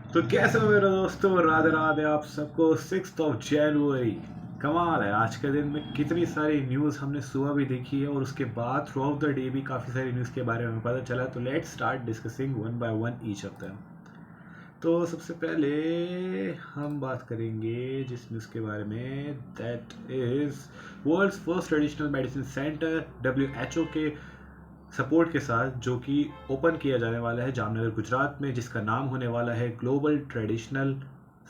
तो कैसे हो मेरे दोस्तों, राधे राधे आप सबको। 6 जनवरी, कमाल है आज के दिन में। कितनी सारी न्यूज़ हमने सुबह भी देखी है और उसके बाद थ्रू आउट द डे भी काफ़ी सारी न्यूज़ के बारे में पता चला। तो let's start discussing one by one each of them. तो सबसे पहले हम बात करेंगे जिस न्यूज़ के बारे में, that is world's first traditional medicine centre WHO के सपोर्ट के साथ, जो कि ओपन किया जाने वाला है जामनगर गुजरात में, जिसका नाम होने वाला है global traditional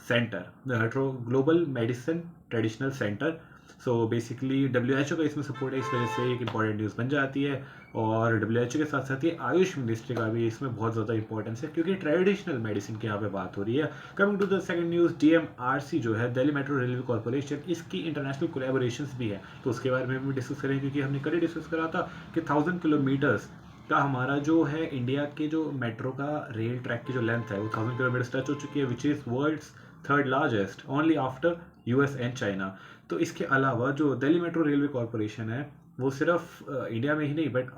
centre, global medicine traditional centre. So basically WHO का इसमें सपोर्ट है, इस वजह से एक इंपॉर्टेंट न्यूज़ बन जाती है। और WHO के साथ साथ ये आयुष मिनिस्ट्री का भी इसमें बहुत ज़्यादा इंपॉर्टेंस है, क्योंकि ट्रेडिशनल मेडिसिन की यहाँ पे बात हो रही है। Coming to the second news, DMRC जो है, दिल्ली मेट्रो रेलवे कॉर्पोरेशन, इसकी इंटरनेशनल कोलेबोरेशंस भी है, तो उसके बारे में भी डिस्कस करेंगे, क्योंकि हमने कल डिस्कस करा था कि 1000 किलोमीटर्स का हमारा जो है इंडिया के जो मेट्रो का रेल ट्रैक की जो लेंथ है वो 1000 किलोमीटर टच हो चुकी है, which is world's third largest, only after US and China. तो इसके अलावा जो दिल्ली मेट्रो रेलवे कॉरपोरेशन है, वो सिर्फ इंडिया में ही नहीं बट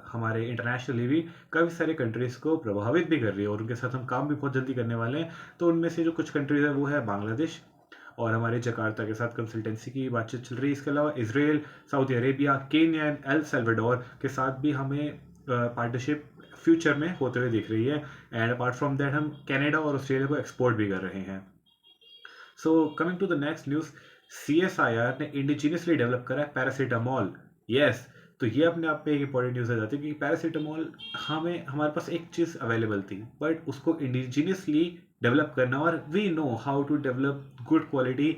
हमारे इंटरनेशनली भी काफ़ी सारे कंट्रीज़ को प्रभावित भी कर रही है, और उनके साथ हम काम भी बहुत जल्दी करने वाले हैं। तो उनमें से जो कुछ कंट्रीज़ है वो है बांग्लादेश, और हमारे जकार्ता के साथ कंसल्टेंसी की बातचीत चल रही है। इसके अलावा Israel, Saudi Arabia, Kenya and El Salvador के साथ भी हमें पार्टनरशिप फ्यूचर में होते हुए दिख रही है। एंड अपार्ट फ्रॉम दैट हम कनाडा और ऑस्ट्रेलिया को एक्सपोर्ट भी कर रहे हैं। So coming to the next news, CSIR ने इंडिजीनियसली डेवलप करा है पैरासीटामोल। यस, तो ये अपने आप में एक इंपॉर्टेंट न्यूज़ आ जाती है, क्योंकि पैरासीटामोल हमें, हमारे पास एक चीज़ अवेलेबल थी, बट उसको इंडिजीनियसली डेवलप करना, और we know how to develop good quality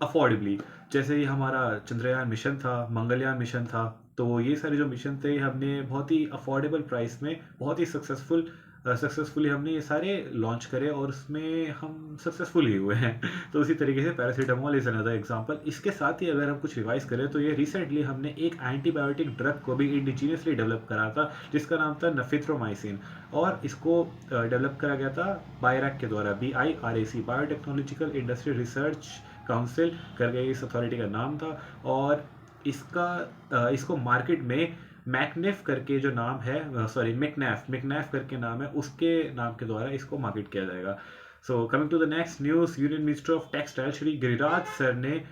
affordably. जैसे ही हमारा चंद्रयान मिशन था, मंगलयान मिशन था, तो ये सारे जो मिशन थे हमने बहुत ही अफोर्डेबल प्राइस में बहुत ही सक्सेसफुली हमने ये सारे लॉन्च करे, और उसमें हम सक्सेसफुल ही हुए हैं। तो उसी तरीके से पैरासीटामोल इज अनदर एग्जांपल। इसके साथ ही अगर हम कुछ रिवाइज करें, तो ये रिसेंटली हमने एक एंटीबायोटिक ड्रग को भी इंडिजीनियसली डेवलप करा था, जिसका नाम था नफिथ्रोमाइसिन, और इसको डेवलप करा गया था बायरैक के द्वारा, BIRAC, biotechnological industry research council करके इस अथॉरिटी का नाम था। और इसको मार्केट में मैकनेफ करके जो नाम है, सॉरी मिकनैफ करके नाम है, उसके नाम के द्वारा इसको मार्केट किया जाएगा। So coming to the next news, union minister of textile Shri Giriraj sir ने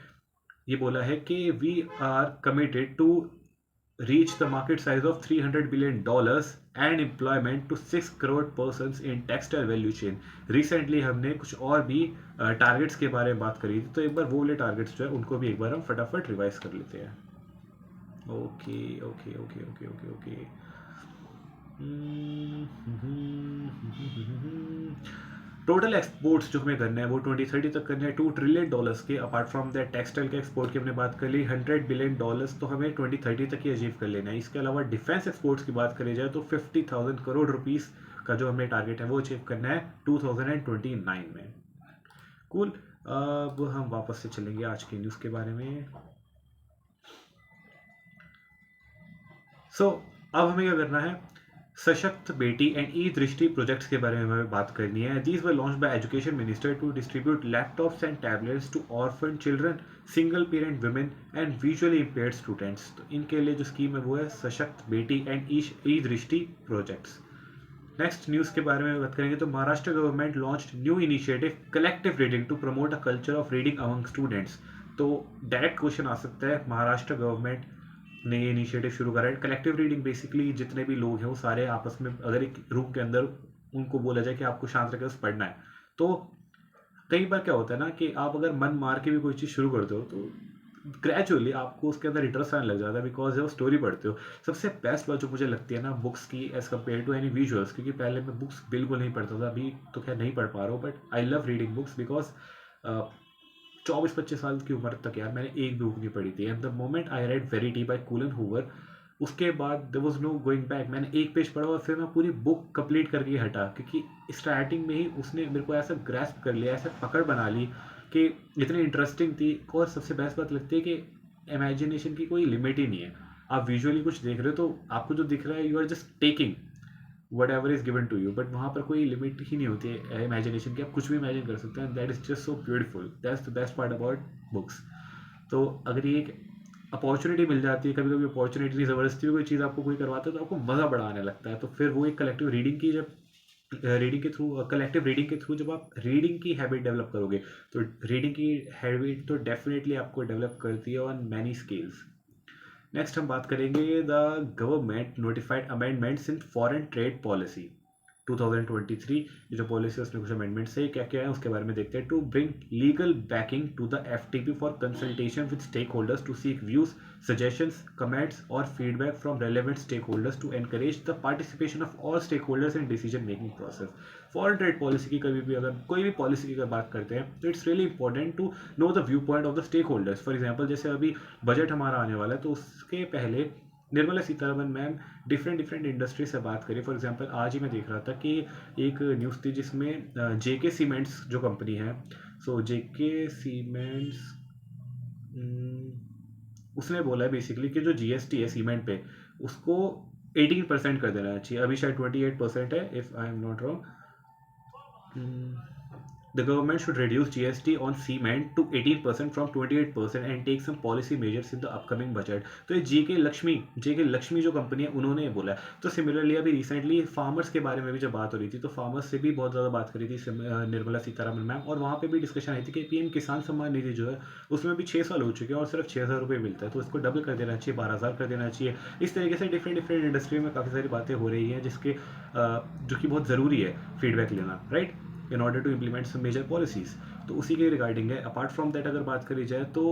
ये बोला है कि we are committed to reach the market size of $300 billion and employment to 6 crore persons in textile value chain। Recently हमने कुछ और भी targets के बारे में बात करी थी, तो एक बार वो वाले टारगेट्स जो है उनको भी एक बार हम फटाफट रिवाइज कर लेते हैं। Okay okay okay okay okay okay. Total exports जो हमें करना है वो 2030 तक करना है $2 ट्रिलियन के। अपार्ट फ्रॉम दैट टेक्सटाइल के एक्सपोर्ट की हमने बात कर ली, $100 बिलियन तो हमें 2030 तक ही अचीव कर लेना है। इसके अलावा डिफेंस एक्सपोर्ट्स की बात करी जाए तो 50,000 करोड़ रुपीस का जो हमें टारगेट है वो अचीव करना है 2029 में। कूल। अब हम वापस से चलेंगे आज की न्यूज़ के बारे में। अब हमें क्या करना है, सशक्त बेटी एंड ई दृष्टि प्रोजेक्ट्स के बारे में हमें बात करनी है। These were launch by education minister to distribute laptops and tablets to orphan children, single parent women and visually impaired students. तो इनके लिए जो स्कीम है वो है सशक्त बेटी एंड ई दृष्टि प्रोजेक्ट्स। नेक्स्ट न्यूज़ के बारे में बात करेंगे तो Maharashtra government launched new initiative collective reading to promote a culture of reading among students. तो डायरेक्ट क्वेश्चन आ सकता है, महाराष्ट्र गवर्नमेंट ने ये इनिशिएटिव शुरू करा है। कलेक्टिव रीडिंग बेसिकली जितने भी लोग हैं वो सारे आपस में, अगर एक रूम के अंदर उनको बोला जाए कि आपको शांत रखकर पढ़ना है, तो कई बार क्या होता है ना कि आप अगर मन मार के भी कोई चीज़ शुरू करते हो तो ग्रेजुअली आपको उसके अंदर इंटरेस्ट आने लग जाता है, बिकॉज जब स्टोरी पढ़ते हो। सबसे बेस्ट बात जो मुझे लगती है ना बुक्स की edge compare to any visuals, क्योंकि पहले मैं बुक्स बिल्कुल नहीं पढ़ता था, अभी तो खैर नहीं पढ़ पा रहा हूँ, but I love reading books because 24-25 साल की उम्र तक यार मैंने एक भी बुक नहीं पढ़ी थी। And the moment I read Verity by Colleen Hoover, उसके बाद there was no going back. मैंने एक पेज पढ़ा और फिर मैं पूरी बुक कंप्लीट करके हटा, क्योंकि स्टार्टिंग में ही उसने मेरे को ऐसा ग्रैस्प कर लिया, ऐसा पकड़ बना ली कि इतनी इंटरेस्टिंग थी। और सबसे बेस्ट बात लगती है कि इमेजिनेशन की कोई लिमिट ही नहीं है। आप विजुअली कुछ देख रहे हो तो आपको जो दिख रहा है, you are just taking whatever is given to you, but वहाँ पर कोई लिमिट ही नहीं होती है इमेजिनेशन की, आप कुछ भी इमेजिन कर सकते हैं। That is just so beautiful, that's the best part about books. तो अगर ये एक अपॉर्चुनिटी मिल जाती है, कभी कभी अपॉर्चुनिटी ज़बरदस्ती कोई चीज़ आपको कोई करवाता है तो आपको मज़ा बड़ा आने लगता है। तो फिर वो एक कलेक्टिव रीडिंग की जब रीडिंग के थ्रू, कलेक्टिव रीडिंग के थ्रू जब आप रीडिंग की हैबिट डेवलप करोगे, तो रीडिंग की हैबिट तो डेफिनेटली आपको डेवलप करती है ऑन मैनी स्केल्स। नेक्स्ट हम बात करेंगे the government notified amendments in foreign trade policy 2023। ये जो पॉलिसी है उसमें कुछ अमेंडमेंट्स है, क्या क्या है उसके बारे में देखते हैं। To bring legal backing to the FTP for consultation with stakeholders to seek views, suggestions, comments और feedback from relevant stakeholders to encourage the participation of all stakeholders in decision making process. Foreign trade policy की कभी भी अगर कोई भी policy की अगर बात करते हैं तो it's really important to know the view point of the stakeholders. For example जैसे अभी बजट हमारा आने वाला है, तो उसके पहले Nirmala Sitharaman ma'am different industry से बात करी। फॉर एग्जांपल आज ही मैं देख रहा था कि एक न्यूज़ थी जिसमें जेके सीमेंट्स जो कंपनी है, सो जेके सीमेंट्स उसने बोला है बेसिकली कि जो जीएसटी है सीमेंट पे उसको 18% कर देना चाहिए। अभी शायद 28% है if I am not wrong. The government should reduce GST on cement to 18% from 28% and take some policy measures in the upcoming budget। तो ये जेके लक्ष्मी जो कंपनी है उन्होंने बोला है। तो सिमिलरली अभी रिसेंटली फार्मर्स के बारे में भी जब बात हो रही थी तो फार्मर्स से भी बहुत ज़्यादा बात करी थी निर्मला सीतारमन मैम, और वहाँ पे भी डिस्कशन आई थी कि पीएम किसान सम्मान निधि जो है उसमें भी 6 साल हो चुके हैं और सिर्फ 6,000 रुपये मिलता है, तो इसको डबल कर देना चाहिए, 12,000 कर देना चाहिए। इस तरीके से डिफरेंट इंडस्ट्री में काफ़ी सारी बातें हो रही हैं जिसके जो कि बहुत ज़रूरी है फीडबैक लेना, right, in order to implement some major policies. तो उसी के रिगार्डिंग है। अपार्ट फ्रॉम दैट अगर बात करी जाए तो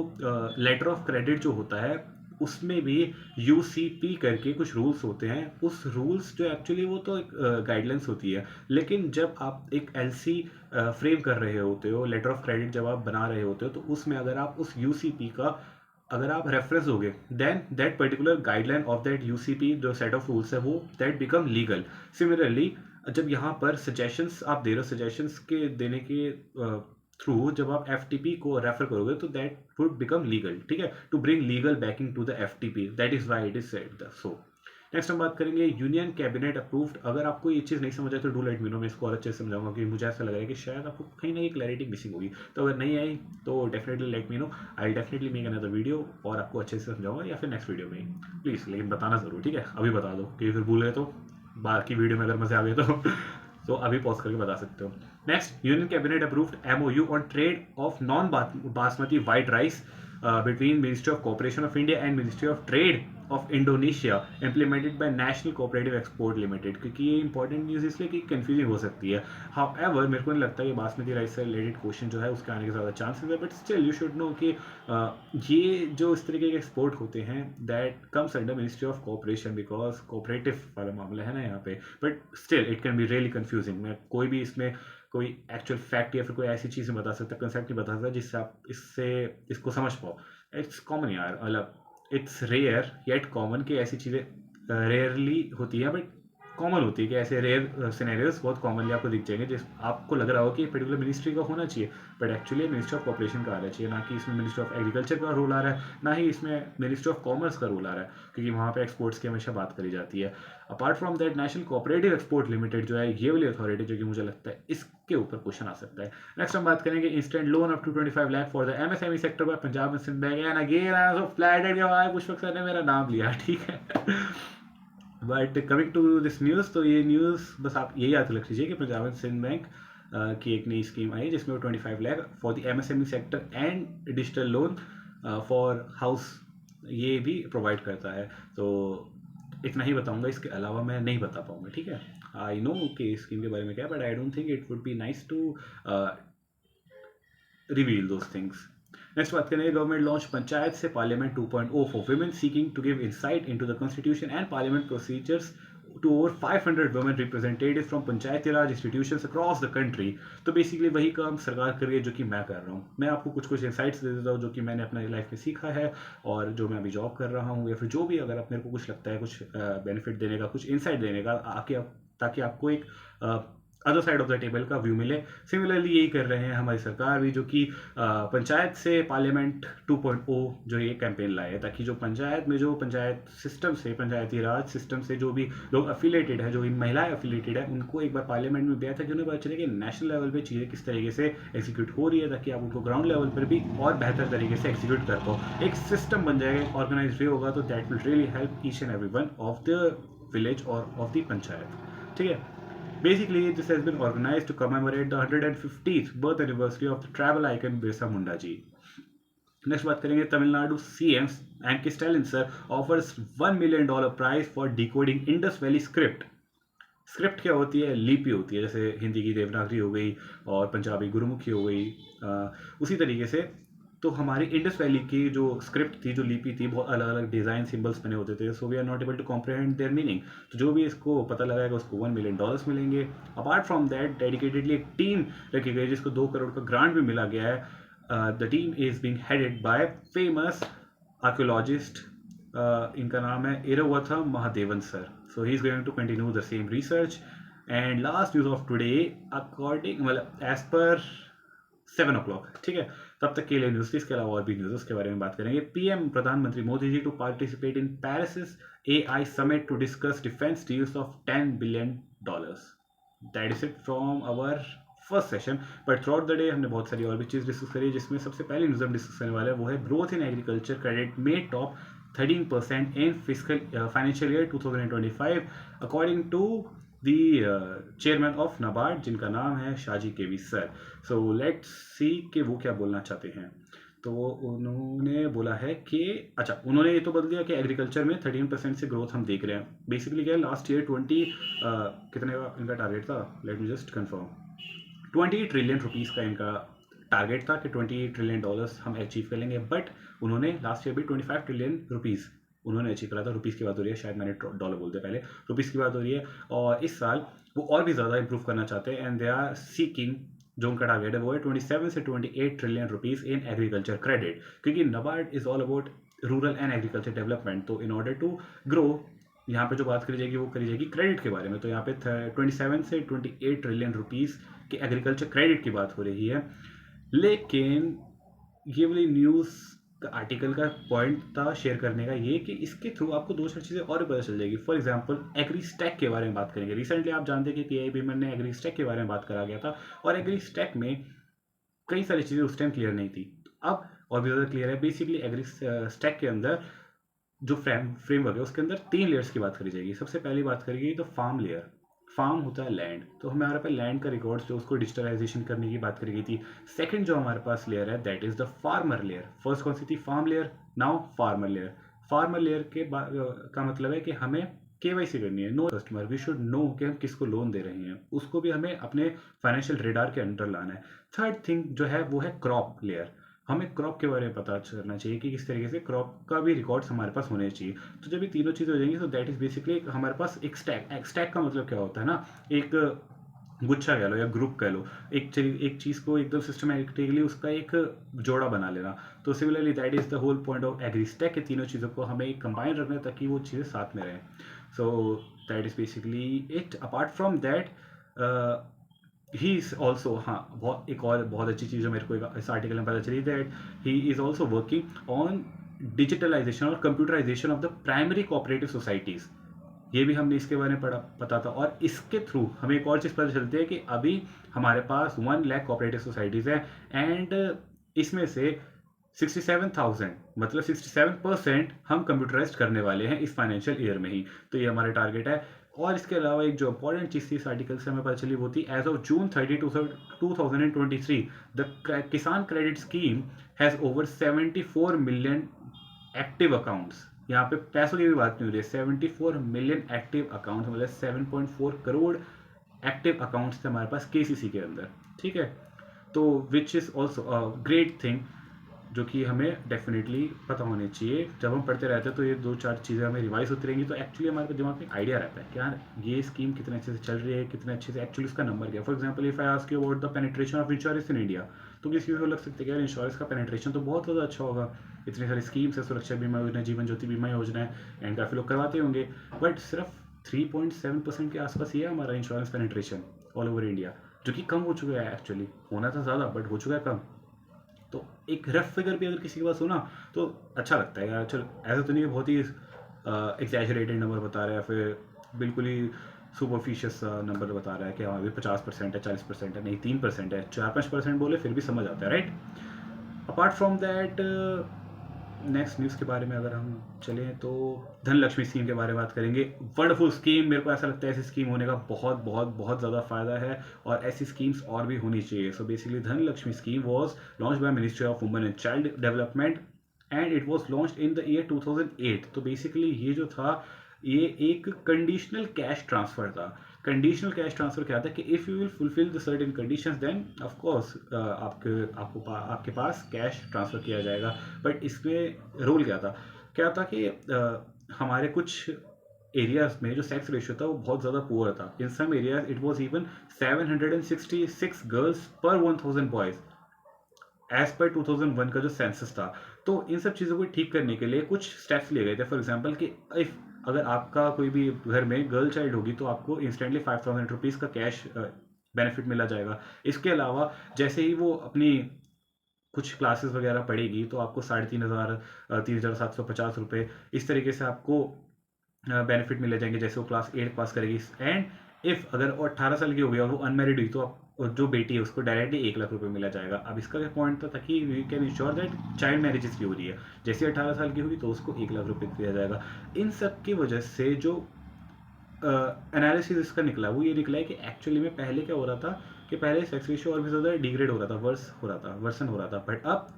लेटर ऑफ क्रेडिट जो होता है उसमें भी यूसीपी करके कुछ रूल्स होते हैं। उस रूल्स जो एक्चुअली वो तो एक गाइडलाइंस होती है, लेकिन जब आप एक एलसी फ्रेम कर रहे होते हो, लेटर ऑफ क्रेडिट जब आप बना रहे होते हो, तो उसमें अगर आप उस यूसीपी का अगर आप रेफरेंस दोगे then that particular guideline of that UCP जो सेट ऑफ रूल्स है वो दैट बिकम लीगल। सिमिलरली जब यहाँ पर सजेशंस आप दे रहे हो, सजेशंस के देने के थ्रू जब आप एफटीपी को रेफर करोगे तो दैट वुड बिकम लीगल, ठीक है, to bring legal backing to the FTP, that is why it is said so. Next हम बात करेंगे यूनियन कैबिनेट अप्रूव्ड। अगर आपको ये चीज़ नहीं समझ आए तो डू लेट मी नो, मैं इसको और अच्छे से समझाऊंगा क्योंकि मुझे ऐसा लग रहा है कि शायद आपको कहीं ना कहीं क्लैरिटी मिसिंग होगी। तो अगर नहीं आई तो definitely let me no, I definitely make another video और आपको अच्छे से समझाऊंगा या फिर नेक्स्ट वीडियो में प्लीज़, लेकिन बताना ज़रूर, ठीक है, अभी बता दो क्योंकि फिर भूल गए तो बाकी वीडियो में अगर मजे आ गए तो अभी पॉज करके बता सकते हो। Next, union cabinet approved MOU on trade off non basmati white rice between Ministry of Cooperation of India and Ministry of Trade of Indonesia implemented by National Cooperative Export Limited। क्योंकि ये इंपॉर्टेंट न्यूज़ इसलिए कि confusing हो सकती है। However मेरे को नहीं लगता कि बासमती राइस से रिलेटेड क्वेश्चन जो है उसके आने के ज़्यादा चांसेस है, but still you should know कि ये जो इस तरीके के एक्सपोर्ट होते हैं that comes under ministry of cooperation because cooperative वाला मामला है ना यहाँ पे, but still it can be really confusing. मैं कोई भी इसमें कोई एक्चुअल फैक्ट या फिर कोई ऐसी चीज़ बता सकता, कंसेप्ट नहीं बता सकता जिससे आप इसको समझ पाओ। इट्स कॉमन यार, मतलब इट्स रेयर येट कॉमन कि ऐसी चीज़ें रेयरली होती है, बट कॉमन होती है कि ऐसे रेयर सिनेरियोस बहुत कॉमनली आपको दिख जाएंगे जिस आपको लग रहा हो कि पर्टिकुलर मिनिस्ट्री का होना चाहिए, but actually ministry of corporation का आना चाहिए, ना कि इसमें मिनिस्ट्री ऑफ एग्रीकल्चर का रोल आ रहा है, ना ही इसमें मिनिस्ट्री ऑफ कॉमर्स का रोल आ रहा है, क्योंकि वहाँ पे एक्सपोर्ट्स की हमेशा बात करी जाती है। Apart from that national cooperative export limited जो है ये वाली अथॉरिटी जो कि मुझे लगता है इसके ऊपर क्वेश्चन आ सकता है। नेक्स्ट हम बात करेंगे instant loan up to 25 lakh for the MSME sector by Punjab and Sind Bank and again I am so flattered कि भाई पुष्पक सर ने मेरा नाम लिया, ठीक है। But coming to this news, तो ये न्यूज़ बस आप यही याद रख लीजिए कि पंजाब एंड सिंध बैंक की एक नई स्कीम आई जिसमें वो 25 lakh for the MSME sector and digital loan for house ये भी प्रोवाइड करता है। तो इतना ही बताऊंगा, इसके अलावा मैं नहीं बता पाऊंगा, ठीक है। आई नो कि स्कीम के बारे में क्या है, but I don't think it would be nice to reveal those things. Next बात करेंगे, गवर्नमेंट लॉन्च पंचायत से Parliament 2.0 for women seeking to give insight into the Constitution and Parliament procedures to over 500 women representative from panchayati raj institutions across the country. तो basically वही काम सरकार कर रही है जो कि मैं कर रहा हूँ। मैं आपको कुछ इंसाइट्स दे देता हूँ जो कि मैंने अपनी लाइफ में सीखा है और जो मैं अभी जॉब कर रहा हूँ, या फिर जो भी अगर आप मेरे को कुछ लगता है कुछ बेनिफिट देने का, कुछ इंसाइट देने का आके, ताकि आपको एक other side of the table का व्यू मिले। सिमिलरली यही कर रहे हैं हमारी सरकार भी, जो कि पंचायत से पार्लियामेंट 2.0 जो ये कैंपेन लाए है, ताकि जो पंचायत में जो पंचायत सिस्टम से, पंचायती राज सिस्टम से जो भी लोग अफिलेटेड है, जो महिलाएं अफिलेटेड है, उनको एक बार पार्लियामेंट में दिया था कि उन्हें पता चले कि नेशनल लेवल पे चीज़ें किस तरीके से एग्जीक्यूट हो रही है, ताकि आप उनको ग्राउंड लेवल पर भी और बेहतर तरीके से एग्जीक्यूट कर पाओ। एक सिस्टम बन जाएगा, ऑर्गेनाइज वे होगा, तो that will really help each and every one of the village और ऑफ द पंचायत, ठीक है। Basically, this has been organized to commemorate the 150th birth anniversary of the travel icon Birsa Munda ji. Next बात करेंगे Tamil Nadu CM M K Stalin sir offers $1 million prize for decoding Indus Valley script. Script क्या होती है? लिपि होती है, जैसे हिंदी की देवनागरी हो गई और पंजाबी गुरुमुखी हो गई, उसी तरीके से तो हमारी इंडस वैली की जो स्क्रिप्ट थी, जो लिपि थी, बहुत अलग अलग डिज़ाइन सिंबल्स बने होते थे, so we are not able to comprehend their meaning. तो जो भी इसको पता लगाएगा उसको $1 million मिलेंगे। अपार्ट फ्रॉम दैट डेडिकेटेडली एक टीम रखी गई जिसको 2 करोड़ का ग्रांट भी मिला गया है। The team is being headed by famous archaeologist, इनका नाम है Iravatham Mahadevan sir. So he is going to continue the same research. And last news of today according मतलब एज पर 7 o'clock, ठीक है, तब तक के लिए न्यूज थी। इसके अलावा और भी न्यूज के बारे में बात करेंगे। पीएम प्रधानमंत्री Modi ji to participate in Paris AI summit to discuss defence deals of $10 billion। That is it from our first session. But throughout the day हमने बहुत सारी और भी चीज़ डिस्कस करी, जिसमें सबसे पहली न्यूज़ हम डिस्कस करने वाले हैं वो है ग्रोथ इन एग्रीकल्चर क्रेडिट में top 13% in physical financial year 2025 according to the chairman of NABARD, जिनका नाम है Shaji K V sir. So let's see कि वो क्या बोलना चाहते हैं। तो उन्होंने बोला है कि अच्छा, उन्होंने ये तो बदल दिया कि एग्रीकल्चर में 13% से ग्रोथ हम देख रहे हैं। बेसिकली क्या है, लास्ट ईयर 20 कितने का इनका टारगेट था, let me just confirm, 20 trillion rupees का इनका टारगेट था कि $20 ट्रिलियन हम अचीव कर लेंगे। बट उन्होंने लास्ट ईयर भी 25 ट्रिलियन रुपीज़ उन्होंने अचीव करा था। रुपीज़ की बात हो रही है, शायद मैंने डॉलर बोलते पहले, रुपीज़ की बात हो रही है। और इस साल वो और भी ज़्यादा इंप्रूव करना चाहते हैं एंड दे आर सीकिंग, जो उनका टारगेट है वो है 27 से 28 trillion rupees in agriculture credit, क्योंकि NABARD is all about rural and agriculture development. तो इन ऑर्डर टू ग्रो, यहाँ पे जो बात करी जाएगी वो करी जाएगी क्रेडिट के बारे में। तो यहाँ पे 27 से 28 ट्रिलियन रुपीज़ के एग्रीकल्चर क्रेडिट की बात हो रही है। लेकिन ये वाली न्यूज़ का आर्टिकल का पॉइंट था शेयर करने का ये कि इसके थ्रू आपको 2-4 चीज़ें और भी पता चल जाएगी। फॉर एग्जांपल एग्री स्टैक के बारे में बात करेंगे। रिसेंटली आप जानते हैं कि पीआई पेमेंट ने एग्री स्टैक के बारे में बात करा गया था, और एग्री स्टैक में कई सारी चीज़ें उस टाइम क्लियर नहीं थी, अब और भी ज़्यादा क्लियर है। बेसिकली एग्री स्टैक के अंदर जो फ्रेमवर्क है उसके अंदर 3 लेयर्स की बात करी जाएगी। सबसे पहली बात करेगी तो फार्म लेयर। फार्म होता है लैंड, तो हमारे पास लैंड का रिकॉर्ड्स जो उसको डिजिटलाइजेशन करने की बात करी गई थी। सेकंड जो हमारे पास लेयर है that is the farmer layer. First कौन सी थी? Farm layer, now farmer layer. Farmer layer के का मतलब है कि हमें केवाईसी करनी है, know customer, we should know कि हम किसको लोन दे रहे हैं, उसको भी हमें अपने फाइनेंशियल रेडार के अंडर लाना है। थर्ड थिंग जो है वो है क्रॉप लेयर। हमें क्रॉप के बारे में पता करना चाहिए कि किस तरीके से क्रॉप का भी रिकॉर्ड्स हमारे पास होने चाहिए। तो जब ये तीनों चीज़ें हो जाएंगी तो दैट इज बेसिकली हमारे पास एक स्टैक। स्टैक का मतलब क्या होता है ना, एक गुच्छा कह लो या ग्रुप कह लो, एक चीज़ को एकदम सिस्टमैटिकली उसका एक जोड़ा बना लेना। तो similarly that is the whole point of agri stack के तीनों चीज़ों को हमें कंबाइन रखना है ताकि वो चीज़ें साथ में रहें। So that is basically it. Apart from that he is also, हाँ, एक और बहुत अच्छी चीज़ है मेरे को इस आर्टिकल में पता चली, that he is also working on digitalization और computerization of the primary cooperative societies. ये भी हमने इसके बारे में पता था, और इसके थ्रू हमें एक और चीज़ पता चलती है कि अभी हमारे पास 1 लाख कोऑपरेटिव सोसाइटीज़ हैं एंड इसमें से 67,000 मतलब 67% हम कंप्यूटराइज्ड करने वाले हैं इस फाइनेंशियल ईयर में ही। तो ये हमारा टारगेट है। और इसके अलावा एक जो इंपॉर्टेंट चीज़ थी इस आर्टिकल से हमें पता चली वो थी एज ऑफ जून 30, 2023 द किसान credit scheme has over 74 million active accounts. यहाँ पे पैसों की भी बात नहीं हो रही है, 74 मिलियन एक्टिव अकाउंट, मतलब 7.4 करोड़ एक्टिव अकाउंट्स थे हमारे पास केसीसी के अंदर, ठीक है। तो which is also great thing, जो कि हमें डेफिनेटली पता होनी चाहिए। जब हम पढ़ते रहते हैं तो ये 2-4 चीज़ें हमें रिवाइज होती रहेंगी, तो एक्चुअली हमारे दिमाग में एक आइडिया रहता है कि यार ये स्कीम कितने अच्छे से चल रही है, कितने अच्छे से एक्चुअली उसका नंबर क्या। For example if I ask you about the penetration of insurance in India, तो किसी को लग सकता है कि यार इंश्योरेंस का पेनिट्रेशन तो बहुत ज़्यादा अच्छा होगा, इतनी सारी स्कीम्स है, सुरक्षा बीमा योजना, जीवन ज्योति बीमा योजना है, एंड काफ़ी लोग करवाते होंगे। बट सिर्फ 3.7% के आसपास ही है हमारा insurance penetration all over India, जो कि कम हो चुका है। एक्चुअली होना था ज़्यादा बट हो चुका है कम। तो एक रफ फिगर भी अगर किसी के पास हो ना तो अच्छा लगता है यार। चलो ऐसा तो नहीं है बहुत ही एग्जैजरेटेड नंबर बता रहा है, फिर बिल्कुल ही सुपरफिशियस नंबर बता रहा है कि हाँ अभी 50% है, 40% है, नहीं 3% है, 4-5% बोले फिर भी समझ आता है, right. Apart from that next news के बारे में अगर हम चलें तो धनलक्ष्मी स्कीम के बारे में बात करेंगे। वंडरफुल स्कीम, मेरे को ऐसा लगता है ऐसी स्कीम होने का बहुत बहुत बहुत ज़्यादा फ़ायदा है और ऐसी स्कीम्स और भी होनी चाहिए। So basically Dhanalakshmi scheme was launch by ministry of women and child development and it was launch in the year 2008। तो बेसिकली ये जो था ये एक कंडीशनल कैश ट्रांसफ़र था। कंडीशनल कैश ट्रांसफ़र क्या था कि if you will fulfil the certain conditions then of course आपके पास कैश ट्रांसफ़र किया जाएगा। बट इसमें रोल क्या था कि हमारे कुछ एरियाज में जो सेक्स रेशियो था वो बहुत ज़्यादा पुअर था। In some areas it was even 766 girls पर 1000 बॉयज़ एज पर 2001 का जो सेंसस था। तो इन सब चीज़ों को ठीक करने के लिए कुछ स्टेप्स लिए गए थे। फॉर एग्जांपल कि इफ़ अगर आपका कोई भी घर में गर्ल चाइल्ड होगी तो आपको इंस्टेंटली 5000 रुपीज़ का कैश बेनिफिट मिला जाएगा। इसके अलावा जैसे ही वो अपनी कुछ क्लासेस वगैरह पढ़ेगी तो आपको 3500 3750 रुपये इस तरीके से आपको बेनिफिट मिले जाएंगे जैसे वो क्लास 8 पास करेगी। एंड इफ़ अगर वो 18 साल की हो गई और वो अनमेरिड हुई तो और जो बेटी है उसको डायरेक्टली 1 लाख रुपए मिला जाएगा। अब इसका क्या पॉइंट था ताकि we can ensure that child marriages की हो रही है, जैसे 18 साल की होगी तो उसको 1 लाख रुपए दिया जाएगा। इन सब की वजह से जो एनालिसिस इसका निकला वो ये निकला है कि एक्चुअली में पहले क्या हो रहा था कि पहले सेक्स रेशियो और भी ज़्यादा डिग्रेड हो रहा था, वर्सन हो रहा था। बट अब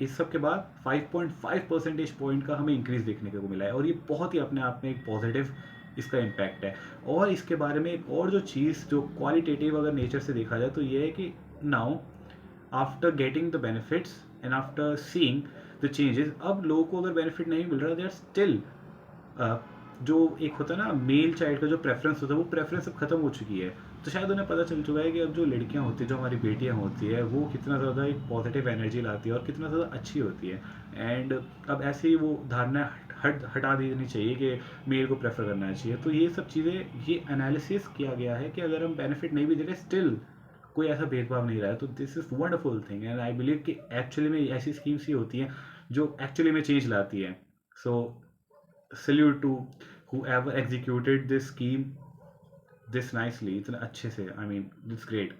इस सब के बाद 5.5 परसेंटेज पॉइंट का हमें इंक्रीज देखने को मिला है और ये बहुत ही अपने आप में एक पॉजिटिव इसका इम्पैक्ट है। और इसके बारे में एक और जो चीज़ जो क्वालिटेटिव अगर नेचर से देखा जाए तो ये है कि now after getting the benefits and after seeing the changes, अब लोगों को अगर बेनिफिट नहीं मिल रहा दे आर स्टिल जो एक होता है ना मेल चाइल्ड का जो प्रेफरेंस होता है वो प्रेफरेंस अब खत्म हो चुकी है। तो शायद उन्हें पता चल चुका है कि अब जो लड़कियां होती है जो हमारी बेटियां होती है वो कितना ज़्यादा एक पॉजिटिव एनर्जी लाती है और कितना ज़्यादा अच्छी होती है। एंड अब ऐसे ही वो धारणा हटा देनी चाहिए कि मेल को प्रेफर करना चाहिए। तो ये सब चीज़ें ये एनालिसिस किया गया है कि अगर हम बेनिफिट नहीं भी दे रहे स्टिल कोई ऐसा भेदभाव नहीं रहा है। तो this is wonderful thing and I believe कि एक्चुअली में ऐसी स्कीम्स ही होती हैं जो एक्चुअली में चेंज लाती है। So salute to whoever executed this scheme this nicely इतना अच्छे से, I mean it's great.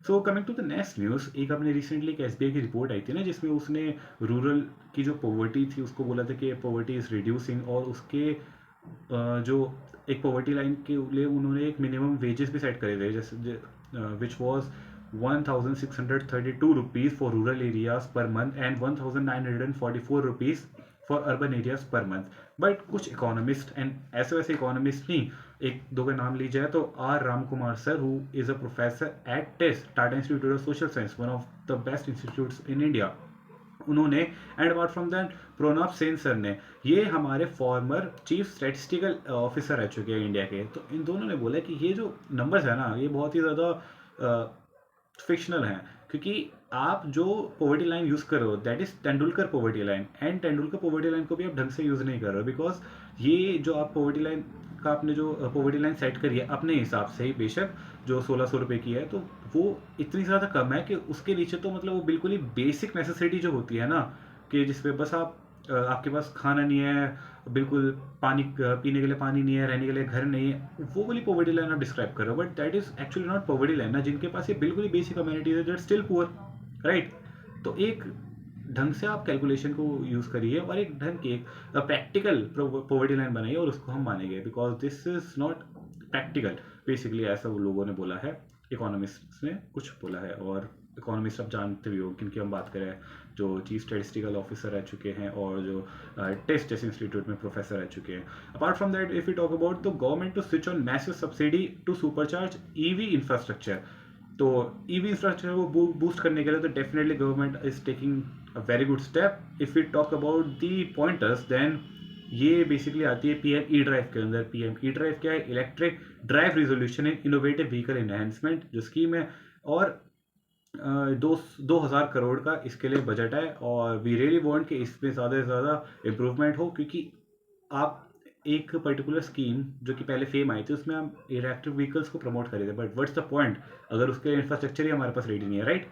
So coming to the next news, एक आपने रिसेंटली एक एसबीआई की रिपोर्ट आई थी ना जिसमें उसने रूरल की जो पॉवर्टी थी उसको बोला था कि पॉवर्टी इज़ रिड्यूसिंग और उसके जो एक पॉवर्टी लाइन के लिए उन्होंने एक मिनिमम वेजेस भी सेट करे थे जैसे which was 1632 rupees for rural areas per month and 1944 rupees for urban areas per month. But कुछ इकोनॉमिस्ट एंड ऐसे वैसे इकोनॉमिस्ट नहीं, एक दो का नाम ली जाए तो R Ram Kumar sir who is a professor at test Tata Institute of Social Science, one of the best institutes in India, उन्होंने and apart from that Pronab Sen sir ने, ये हमारे फॉर्मर चीफ स्टैटिस्टिकल ऑफिसर रह चुके हैं इंडिया के। तो इन दोनों ने बोला कि ये जो नंबर्स है ना ये बहुत ही ज़्यादा फिक्शनल हैं क्योंकि आप जो पॉवर्टी लाइन यूज़ कर रहे हो that is Tendulkar poverty line and Tendulkar poverty line को भी आप ढंग से यूज़ नहीं कर रहे हो बिकॉज ये जो आप पॉवर्टी लाइन का आपने जो पॉवर्टी लाइन सेट करी है अपने हिसाब से ही, बेशक जो 1600 रुपये की है तो वो इतनी ज़्यादा कम है कि उसके नीचे तो मतलब वो बिल्कुल ही बेसिक नेसेसिटी जो होती है ना कि जिसपे बस आपके पास खाना नहीं है, बिल्कुल पानी पीने के लिए पानी नहीं है, रहने के लिए घर नहीं है, वो वाली पॉवर्टी लाइन आप डिस्क्राइब कर रहे हो। But that is actually not poverty line ना, जिनके पास ये बिल्कुल ही बेसिक कम्युनिटीज है दैट स्टिल पुअर, राइट। तो एक ढंग से आप कैलकुलेशन को यूज़ करिए और एक ढंग की एक प्रैक्टिकल पॉवर्टी लाइन बनाइए और उसको हम मानेंगे because this is not practical. Basically ऐसा वो लोगों ने बोला है, इकोनॉमिस्ट ने कुछ बोला है। और इकोनॉमिस्ट आप जानते भी हो किनकी हम बात करें, जो चीफ स्टैटिस्टिकल ऑफिसर रह चुके हैं और जो टेस्ट इंस्टीट्यूट में प्रोफेसर रह चुके हैं। Apart from that if you talk about the government to switch on massive subsidy to supercharge EV infrastructure, तो ईवी इंफ्रास्ट्रक्चर को बूस्ट करने के लिए तो definitely government is taking a very good step. If you talk about the pointers then ये basically आती है PM E drive के अंदर। पीएम ई ड्राइव क्या है? Electric drive resolution and innovative vehicle enhancement जो स्कीम है, और 2000 करोड़ का इसके लिए बजट है। और वी रियली वांट कि इसमें ज़्यादा से ज़्यादा इम्प्रूवमेंट हो क्योंकि आप एक पर्टिकुलर स्कीम जो कि पहले फेम आई थी उसमें हम इलेक्ट्रिक व्हीकल्स को प्रमोट कर रहे थे, बट व्हाट्स द पॉइंट अगर उसके इंफ्रास्ट्रक्चर ही हमारे पास रेडी नहीं है, राइट।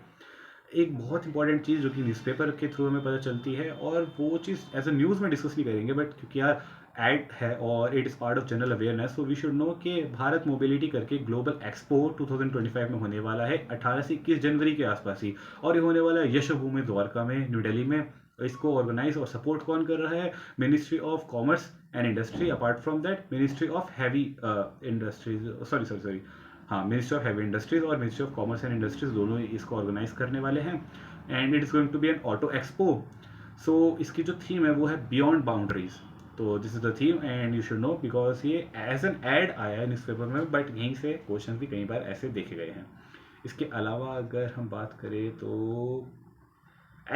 एक बहुत इंपॉर्टेंट चीज़ जो कि न्यूज़पेपर के थ्रू हमें पता चलती है और वो चीज़ एज अ न्यूज़ में डिस्कस नहीं करेंगे बट क्योंकि यार एड है और it is part of general awareness, so we should know कि भारत मोबिलिटी करके ग्लोबल एक्सपो 2025 में होने वाला है 18 से 21 जनवरी के आसपास ही, और ये होने वाला है यशोभूमि द्वारका में, न्यू दिल्ली में। इसको ऑर्गेनाइज और सपोर्ट कौन कर रहा है? Ministry of commerce and industry. Apart from that ministry of heavy industries, sorry, हाँ, मिनिस्ट्री ऑफ हैवी इंडस्ट्रीज और ministry of commerce and industries दोनों ही इसको ऑर्गेनाइज करने वाले हैं। And it is going to be an auto expo. So इसकी जो थीम है वो है बियॉन्ड बाउंड्रीज। तो this is the theme and you should know because ये एज एन एड आया है न्यूज़पेपर में, बट यहीं से क्वेश्चन भी कई बार ऐसे देखे गए हैं। इसके अलावा अगर हम बात करें तो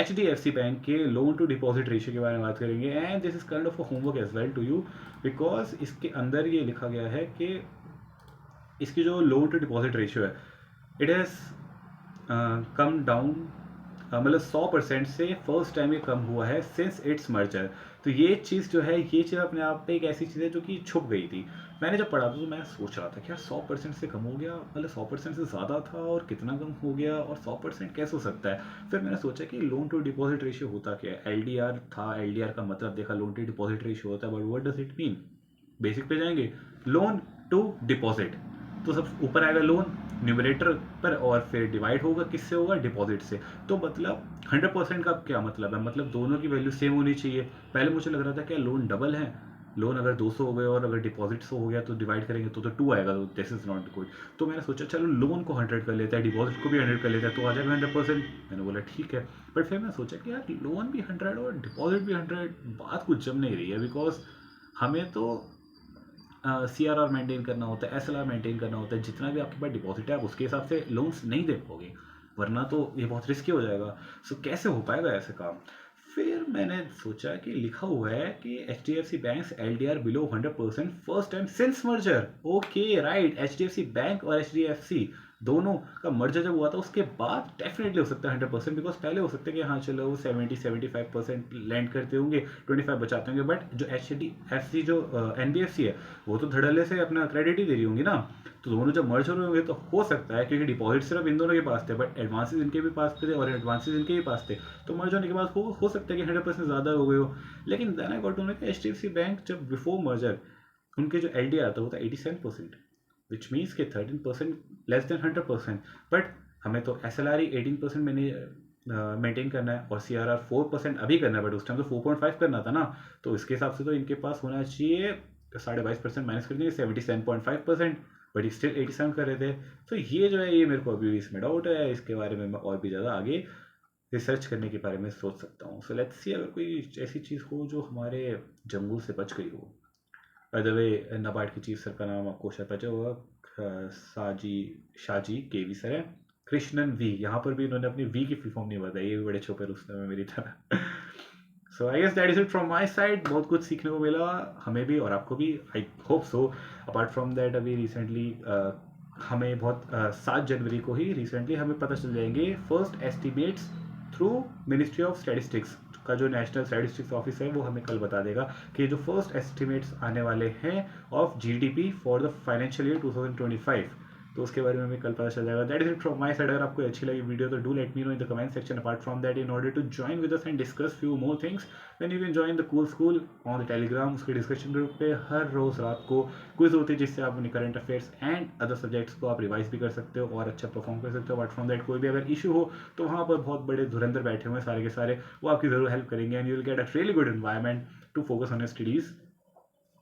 HDFC बैंक के लोन टू डिपॉजिट रेशियो के बारे में बात करेंगे। And this is kind of a homework as well to you, because इसके अंदर ये लिखा गया है कि इसकी जो लोन टू डिपॉजिट रेशियो है इट हैज़ कम डाउन, मतलब 100% से फर्स्ट टाइम ये कम हुआ है सिंस इट्स मर्जर। तो ये चीज़ जो है, ये चीज़ अपने आप पे एक ऐसी चीज़ है जो कि छुप गई थी। मैंने जब पढ़ा था तो मैं सोच रहा था कि यार 100% से कम हो गया, मतलब 100% से ज़्यादा था और कितना कम हो गया और 100% कैसे हो सकता है। फिर मैंने सोचा कि लोन टू डिपॉजिट रेशियो होता क्या है। LDR था, LDR का मतलब देखा, लोन टू डिपॉजिट रेशियो होता है, but what does it mean? Basic पे जाएंगे, लोन टू डिपॉजिट, तो सब ऊपर आएगा लोन न्यूमरेटर पर और फिर डिवाइड होगा किससे? होगा डिपॉजिट से। तो मतलब 100% का क्या मतलब है? मतलब दोनों की वैल्यू सेम होनी चाहिए। पहले मुझे लग रहा था क्या लोन डबल है, लोन अगर 200 हो गए और अगर डिपॉजिट 100 हो गया तो डिवाइड करेंगे तो 2 आएगा, तो दिस इज नॉट गुड। तो मैंने सोचा चलो लोन को 100 कर लेते हैं, डिपॉजिट को भी 100 कर लेते हैं, तो आ जाएगा 100%। मैंने बोला ठीक है। बट फिर मैं सोचा कि यार लोन भी 100 और डिपॉजिट भी 100, बात कुछ जम नहीं रही है। बिकॉज हमें तो CRR मेंटेन करना होता है, SLR मेंटेन करना होता है। जितना भी आपके पास डिपॉजिट है आप उसके हिसाब से लोन्स नहीं दे पाओगे, वरना तो ये बहुत रिस्की हो जाएगा। सो कैसे हो पाएगा ऐसे काम? फिर मैंने सोचा कि लिखा हुआ है कि HDFC banks LDR below 100% first time since merger. Okay right, HDFC bank और HDFC दोनों का मर्जर जब हुआ था उसके बाद डेफिनेटली हो सकता है 100%। बिकॉज पहले हो सकता है कि हाँ चलो वो 70-75% लैंड करते होंगे, 25 बचाते होंगे। बट जो HDFC जो NBFC है वो तो धड़ल्ले से अपना क्रेडिट ही दे रही होंगी ना। तो दोनों जब मर्ज हो रहे होंगे तो हो सकता है, क्योंकि डिपॉजिट सिर्फ इन दोनों के पास थे बट एडवांसेस इनके भी पास थे और एडवांसेस इनके भी पास थे, तो मर्ज होने के बाद हो सकता है कि 100% ज़्यादा हो गए हो। लेकिन then I got to know कि HDFC बैंक जब बिफोर मर्जर उनके जो LDR था वो था 87%, विच मीन्स के 13% लेस देन 100%। बट हमें तो SLR ही 18% मैंने मेंटेन करना है और CRR 4% अभी करना है, बट उस टाइम तो 4.5 करना था ना। तो इसके हिसाब से तो इनके पास होना चाहिए 22.5% माइनस कर देंगे 77.5%, बट स्टिल 87 कर रहे थे। तो ये जो है ये मेरे को अभी इसमें डाउट है, इसके बारे में मैं और भी ज़्यादा आगे रिसर्च करने के बारे में सोच सकता हूँ। सो लेट्स सी, अगर कोई ऐसी चीज़ हो जो हमारे जंगल से बच गई हो। बाय द वे नाबार्ड की चीफ सर का नाम आपको शायद पता होगा, साजी शाजी केवी सर है। कृष्णन वी, यहाँ पर भी इन्होंने अपनी वी की फुल फॉर्म नहीं बताई, ये भी बड़े छुपे रुस्तम है मेरी तरह। So I guess that is it from my side. बहुत कुछ सीखने को मिला हमें भी और आपको भी, I hope so. Apart from that अभी रिसेंटली हमें बहुत 7 जनवरी को ही रिसेंटली हमें पता चल जाएंगे first estimates through ministry of statistics का जो नेशनल स्टैटिस्टिक्स ऑफिस है वो हमें कल बता देगा कि जो फर्स्ट एस्टिमेट्स आने वाले हैं of GDP for the financial year 2025, तो उसके बारे में हमें कल पता चल जाएगा। That is it from my side. अगर आपको अच्छी लगी वीडियो तो do let me know in the comment section. Apart from that, in order to join with us and discuss few more things, then you can join the cool school on the Telegram. उसके discussion group पे हर रोज रात को quiz होती है जिससे आप अपनी current affairs and other subjects को आप रिवाइज भी कर सकते हो और अच्छा परफॉर्म कर सकते हो। अपार्ट फ्रॉम दैट, कोई भी अगर इशू हो तो वहाँ पर बहुत बड़े धुरंधर बैठे हुए हैं सारे के सारे, वो आपकी जरूर हेल्प करेंगे and you will get a really good environment to focus on your studies.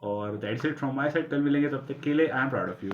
और that's it from my side. कल मिलेंगे, तब तक के लिए I am proud of you.